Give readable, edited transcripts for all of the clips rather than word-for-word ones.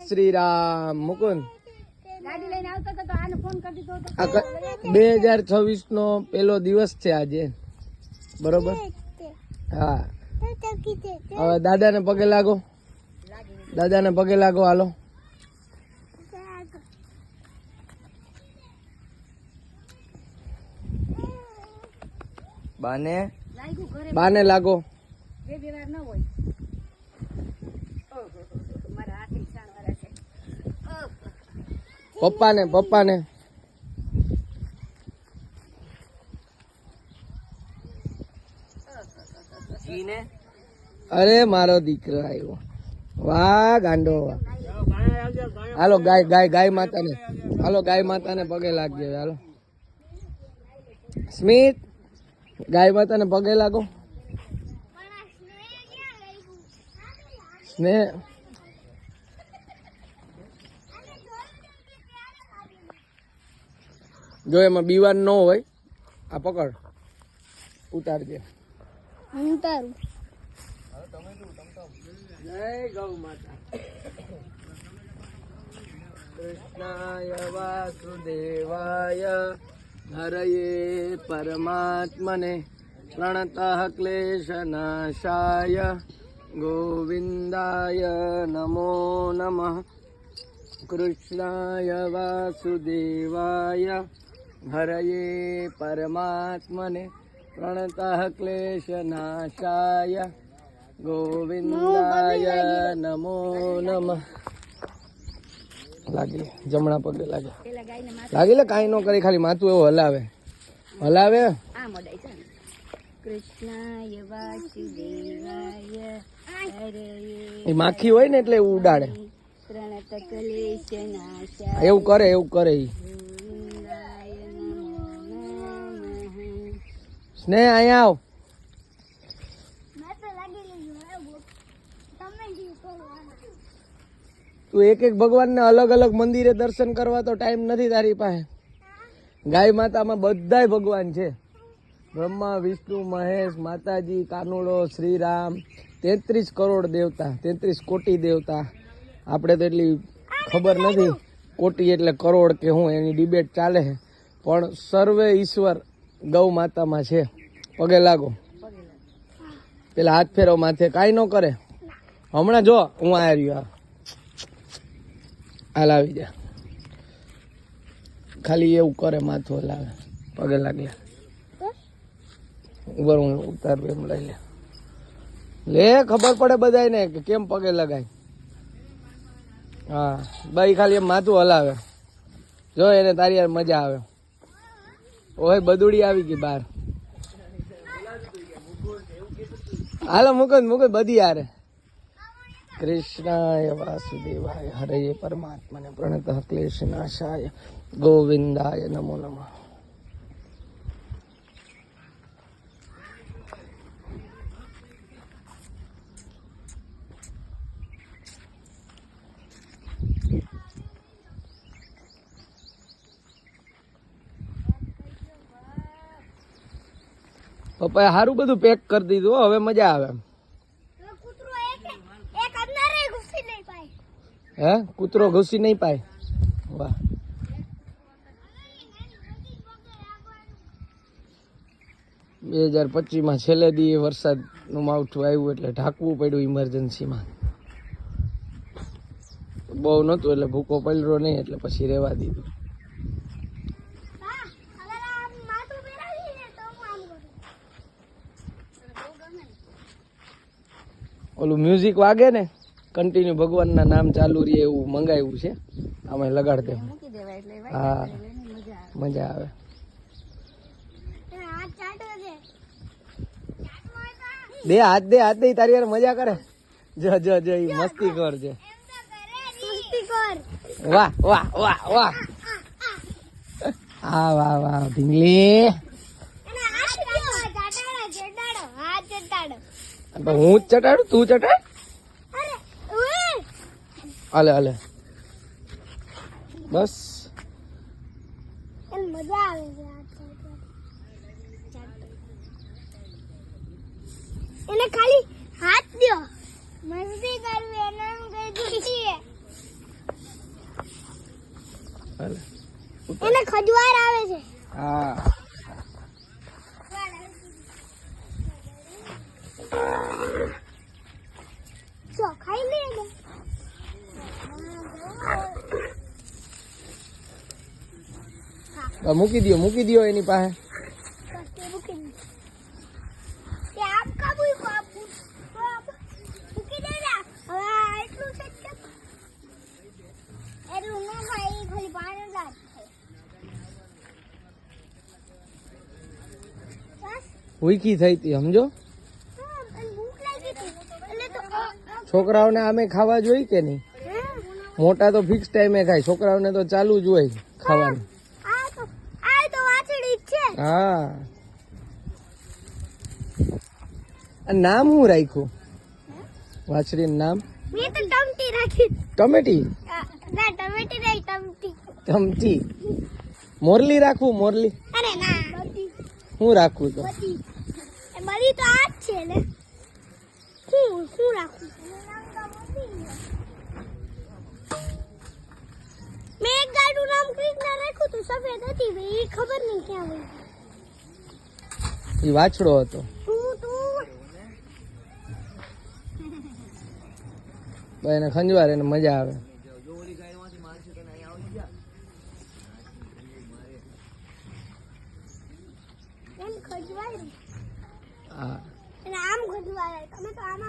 શ્રી રામ મુકુંદ 2026 નો પેલો દિવસ છે આજે, બરોબર? હા, હવે દાદાને પગે લાગો, દાદાને પગે લાગો. હાલો, બાને લાગો. પપ્પાને અરે મારો દીકરો આવ્યો, વાહ ગાંડો. હાલો ગાય માતાને, હાલો ગાય માતાને પગે લાગજો. હાલો સ્મિત, ગાય માતાને પગે લાગો. સ્નેહ, જો એમાં બીવાન ન હોય, આ પકડ, ઉતારજે. જય ગૌ માતા. કૃષ્ણાય વાસુદેવાય હરયે પરમાત્મને પ્રણતઃ ક્લેશનાશાય ગોવિંદાય નમો નમઃ. કૃષ્ણાય વાસુદેવાય હરયે પરમાત્મને પ્રણતઃ ક્લેશનાશાય ગોવિંદાય નમો નમઃ. લાગી જમણા પગે લાગી લે, કાંઈ ન કરે, ખાલી માથું એવું હલાવે. એ માખી હોય ને એટલે એવું ઉડાડે, એવું કરે ઈ. સ્નેહ અહીંયા આવ. તું એક ભગવાનને અલગ અલગ મંદિરે દર્શન કરવા તો ટાઈમ નથી તારી પાસે. ગાય માતામાં બધાય ભગવાન છે, બ્રહ્મા વિષ્ણુ મહેશ માતાજી કાનુડો શ્રીરામ, 33 કરોડ દેવતા, 33 કોટી દેવતા. આપણે તો એટલી ખબર નથી કોટી એટલે કરોડ કે હું, એની ડિબેટ ચાલે છે, પણ સર્વે ઈશ્વર ગૌ માતામાં છે. પગે લાગો, પેલા હાથ ફેરવ માથે, કાંઈ ન કરે. હમણાં જો હું આ રહ્યો, હાલ આવી જા, ખાલી એવું કરે, માથું હલાવે, પગે લાગે. ઉભર હું ઉતાર એમ લઈ લે, ખબર પડે બધાને કે કેમ પગે લગાય. હા ભાઈ, ખાલી એમ માથું હલાવે, જો એને તારી યાર મજા આવે. ઓય બદુડી આવી ગઈ બહાર. હાલો મુકુંદ બધી યાર. કૃષ્ણાય વાસુદેવાય હરયે પરમાત્મને પ્રણતઃ ક્લેશનાશાય ગોવિંદાય નમો નમઃ. પપ્પાએ સારું બધું પેક કરી દીધું, હવે મજા આવે. હે કૂતરો ઘૂસી નહીં પાય? વાહ. બે 2025 છેલ્લે દી વરસાદનું માવઠું આવ્યું એટલે ઢાંકવું પડ્યું ઇમરજન્સીમાં. બહુ નહોતું એટલે ભૂકો પડ્યો નહીં, એટલે પછી રહેવા દીધું. ઓલું મ્યુઝિક વાગે ને કન્ટિન્યુ, ભગવાનના નામ ચાલુ રહે એવું મંગાવ્યું છે, આમાં લગાડ દે. હા મજા આવે. દે હાથ દે તારી યાર મજા કરે. જો મસ્તી કર છે. વાહ હા વાહ ઢીંગલી. હું જ ચટાડું, તું ચટાડ. હાલે બસ. મજા આવે એને ખાલી હાથ દો મસ્તી કરવી એને એમ કીધું છે હાલે એને ખજવાર આવે છે હા જો ખાઈ લે ને મૂકી દો એની પાસે ઉઈકી થઈ હતી સમજો છોકરાઓને આમે ખાવા જોઈએ કે નહીં મોટા તો ફિક્સ ટાઈમે ખાય છોકરાઓને તો ચાલુ જ હોય ખાવાનું હા નામ શું રાખ્યું વાછડીનું નામ મેં તો ટમટી રાખી ટમેટી ના ટમેટી નહીં ટમટી ટમટી મોરલી રાખવું મોરલી અરે ના શું રાખવું તો બધી એ બધી તો આ જ છે ને શું રાખું મેં એક ગાયનું નામ કૃષ્ણા રાખ્યું હતું સફેદ હતી ભાઈ એ ખબર નહીં ક્યાં ગઈ એ વાછડો હતો એને ખંજવાર એને મજા આવે હા આમ ખજવાય તમે તો આમ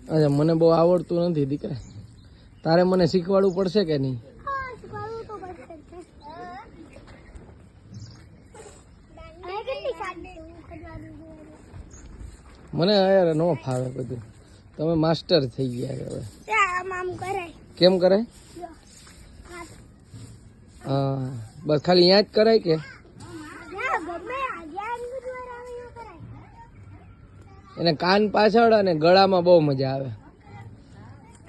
અચ્છા મને બહુ આવડતું નથી દીકરા તારે મને શીખવાડવું પડશે કે નહીં મને યાર ન ફાવે બધું તમે માસ્ટર થઈ ગયા હવે કેમ કરાય હા બસ ખાલી અહીંયા જ કરાય કે એને કાન પાછળ અને ગળામાં બહુ મજા આવે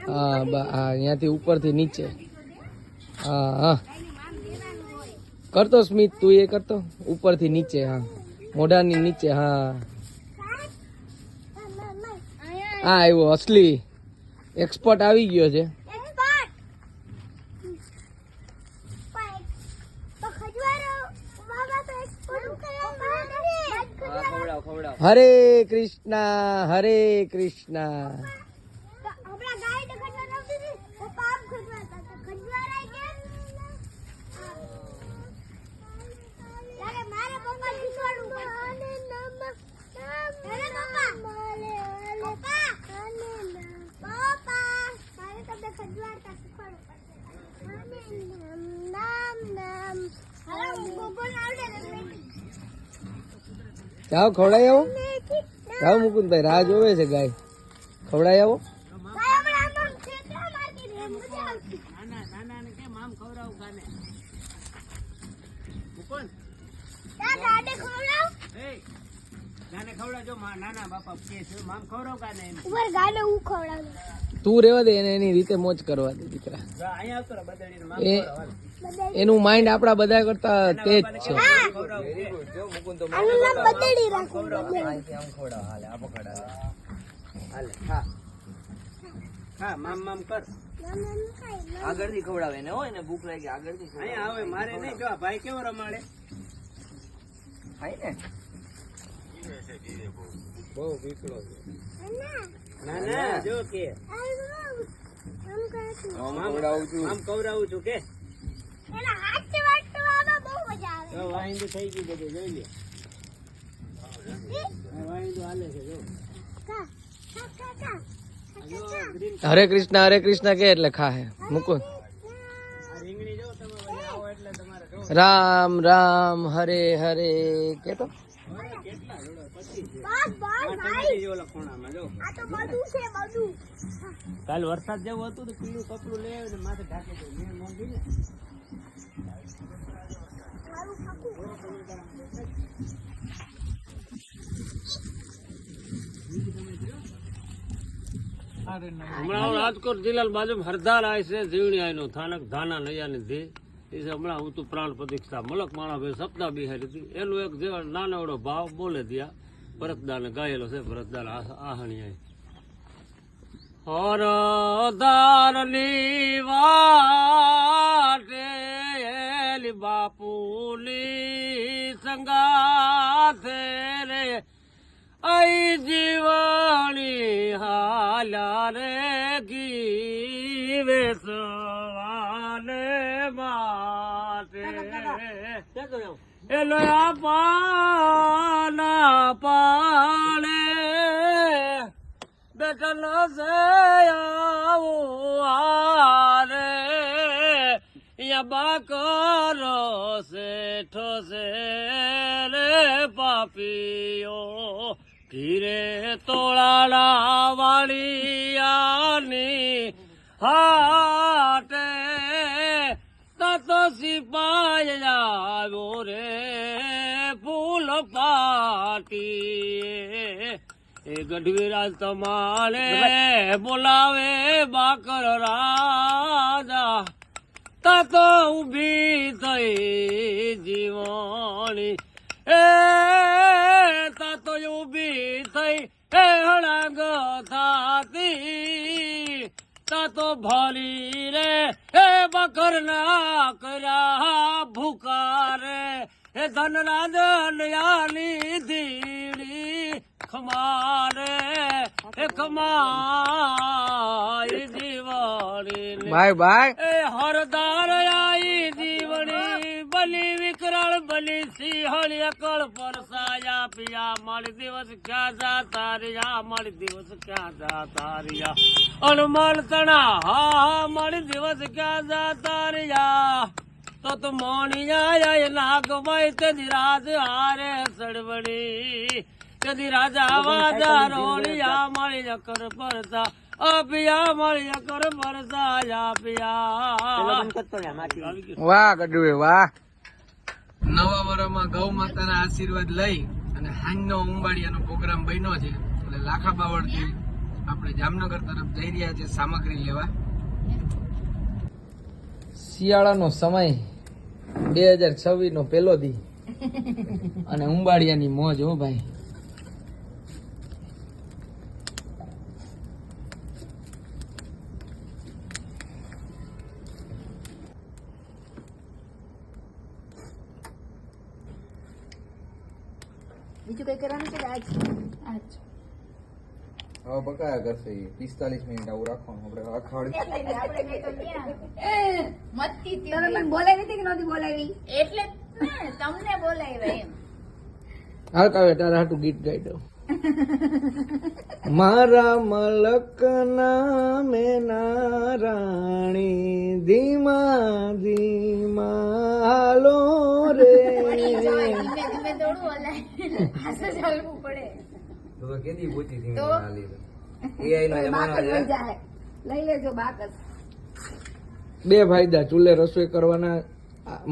હા હા અહીંયાથી ઉપરથી નીચે હા હા કરતો સ્મિત તું એ કરતો ઉપરથી નીચે હા મોઢાની નીચે હા હા આવ્યો અસલી એક્સપર્ટ આવી ગયો છે હરે કૃષ્ણ હરે કૃષ્ણ જાઓ ખવડાવી આવો જાઓ મુકુંદભાઈ રાહ જોવે છે ગાય ખવડાવી આવો તું રેવા દે એને એની રીતે મોજ કરવા દે દીકરા એનું માઇન્ડ આપડા બધા કરતા તેજ છે આગળથી ખવડાવે ને હોય ને ભૂખ લાગી આગળથી હવે મારે નહીં જો ભાઈ કેવો રમાડે ખાય ને બહુ પીકળો છે ના ના જો કે આમ કવરાવું છું કે વાહિંદુ થઈ ગયું બધું જોઈ લે વાહિંદુ હાલે છે જો હરે કૃષ્ણ કે એટલે ખાહે મુકુંદ રીંગણી જો તમે આવો એટલે તમારે જો રામ રામ હરે હરે કે તો કાલ વરસાદ જેવું હતું તો પીળું કપડું લઈ આવ્યું માથે ઢાંકી દઉં મેં મોંઘી ને હમણાં રાજકોટ જિલ્લા બાજુ હરદાર આવે છે જીવણી આયનો થાનક ધાના નૈયાની ધી એ હમણાં હું તું પ્રાણ પ્રતિષ્ઠા મલક માણા ભાઈ સપના બિહારી હતી એનું એક જે નાનો એવડો ભાવ બોલે દિયા ભરતદાન ગાયેલો છે, ભરતદાન આહણી હરદારની વાટે એલી બાપુની સંગાથે રે આઈ જીવણી હાલા રે ગીવે સવાને માટે એલો આ પાના પાણે બેટલ છે આવું આરે યા બાકરો શેઠો છે રે પાપીઓ ધીરે તોળાના વાળિયાની હાટે તો સિપાઈ આવ્યો રે ફૂલ પાટી એ ગઢવીરાજ તમારે બોલાવે બાકર રાજા તા તો ઉભી થઈ જીવણી એ તા તો ઉભી થઈ એ હળાગ થાતી તા તો ભરી રે એ બકર ના કર્યા ભૂકા રે એ ધનરાજ યાની ધીડી ખમારે એ ખમાઈ જીવણી ભાઈ ભાઈ એ હરદાર આઈ જીવણી બલી વિકરાળ બલી સિંહણ એકળ પરસાયા પિયા મારી દિવસ ક્યાં જાતા રહ્યા મારી દિવસ ક્યાં જાતા રહ્યા અણમલ તણા હા મારી દિવસ ક્યાં જાતા રહ્યા તો મોણિયા નાગભાઈ તેની રાજ હારે સડવડી તેની રાજા વાજા રોલિયા મારી અકર પરસા અપિયા મારી અકર પરસા આપિયા વાહ ગઢવી વાહ. નવા વર્ષમાં ગૌ માતાના આશીર્વાદ લઈ અને હાંજનો ઉંબાડિયાનો પ્રોગ્રામ બન્યો છે એટલે લાખા બાવળથી આપણે જામનગર તરફ જઈ રહ્યા છે સામગ્રી લેવા. શિયાળાનો સમય 2026 નો પહેલો દી અને ઉંબાડિયાની મોજ હો ભાઈ. બીજું કઈ કરવાનું છે કે આજ હવે બકાયા કરશે 45 મિનિટ આવું રાખવાનું આપણે અખાડી. તમે મને બોલાવી હતી કે નહોતી બોલાવી? એટલે તમને બોલાવ્યા એમ. હાલ કાવે તારા હાટું ગીત ગાઈ દઉં. મારા મલક નામે નારાણી ધીમા ધીમા હાલો રે. ધીમે ધીમે દોડવું ઓલા હાસે ચાલવું પડે તો કેદી પહોંચી ધીમે તો? હાલી AI નો જમાનો બાકસ છે. લઈ જાય. લઈ લેજો બાકસ. બે ફાયદા ચૂલે રસોઈ કરવાના.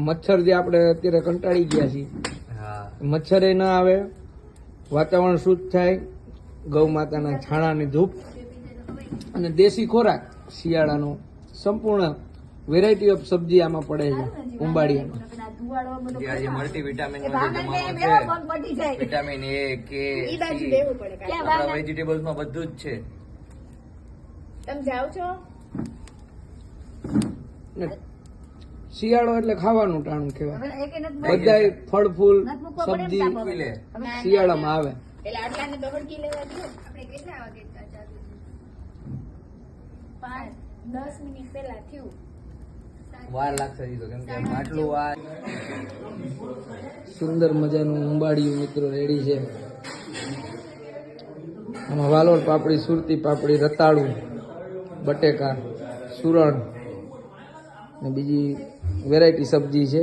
મચ્છર જે આપણે અત્યારે કંટાળી ગયા છીએ મચ્છરે ના આવે, વાતાવરણ શુદ્ધ થાય, ગૌ માતાના છાણાની ધૂપ અને દેશી ખોરાક શિયાળાનો સંપૂર્ણ વેરાયટી ઓફ સબ્જી આમાં પડે છે ઉંબાડિયામાં. ધુવાડો બધો આજે મલ્ટીવિટામિન નો જે ભાગને જમાનો મેળો છે, પગ પટી જાય. વિટામિન A કે ઈ બાજુ C, દેવું પડે કાંઈ. આપણા વેજીટેબલ્સ માં બધું જ છે. તમે જાઓ છો? ને શિયાળો એટલે ખાવાનું ટાણું કહેવાય. હવે એકે નથી બધાય ફળ ફૂલ નથી મૂકવા પડે ને સબ્જી કાપો. લે. શિયાળામાં આવે. એટલે આટલાને બગડકી લેવા દો. આપણે કેટલા વાગે ચાલુ? 5-10 મિનિટ પહેલા થયું. વાર લાગશે હજી તો, કેમ કે આટલું વાર. સુંદર મજાનું ઉંબાડિયું મિત્રો રેડી છે. આમાં વાલોડ પાપડી, સુરતી પાપડી, રતાળું, બટેકા, સુરણ ને બીજી વેરાયટી સબ્જી છે.